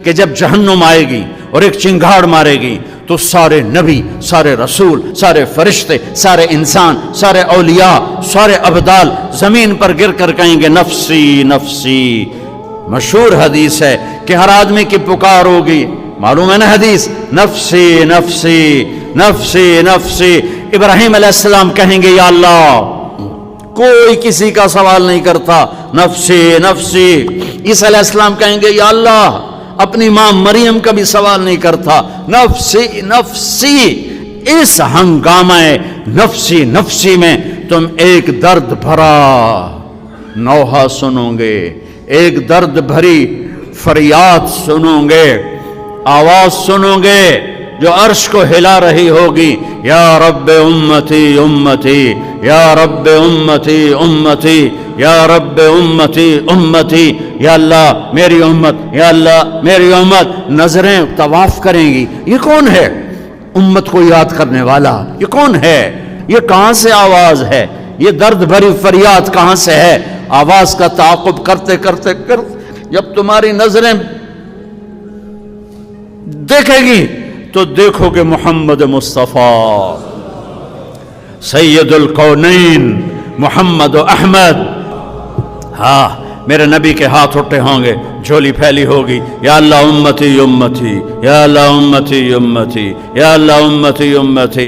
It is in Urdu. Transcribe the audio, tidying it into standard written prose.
کہ جب جہنم آئے گی اور ایک چنگھاڑ مارے گی تو سارے نبی، سارے رسول، سارے فرشتے، سارے انسان، سارے اولیاء، سارے ابدال زمین پر گر کر کہیں گے نفسی نفسی۔ مشہور حدیث ہے کہ ہر آدمی کی پکار ہوگی، معلوم ہے نا حدیث، نفسی نفسی نفسی نفسی۔ ابراہیم علیہ السلام کہیں گے یا اللہ، کوئی کسی کا سوال نہیں کرتا، نفسی نفسی۔ عیسیٰ علیہ السلام کہیں گے یا اللہ، اپنی ماں مریم کا بھی سوال نہیں کرتا، نفسی نفسی۔ اس ہنگامہ نفسی نفسی میں تم ایک درد بھرا نوحہ سنو گے، ایک درد بھری فریاد سنو گے، آواز سنو گے جو عرش کو ہلا رہی ہوگی، یا رب امتی امتی، یا رب امتی امتی، یا رب امتی امتی۔ یا اللہ میری امت، یا اللہ میری امت۔ نظریں طواف کریں گی، یہ کون ہے؟ امت کو یاد کرنے والا، یہ کون ہے؟ یہ کہاں سے آواز ہے؟ یہ درد بھری فریاد کہاں سے ہے؟ آواز کا تعاقب کرتے کرتے جب تمہاری نظریں دیکھے گی تو دیکھو کہ محمد مصطفیٰ سید الکونین محمد و احمد، ہاں میرے نبی کے ہاتھ اٹھے ہوں گے، جھولی پھیلی ہوگی، یا اللہ امتی امتی، یا اللہ امتی امتی، یا اللہ امتی امتی۔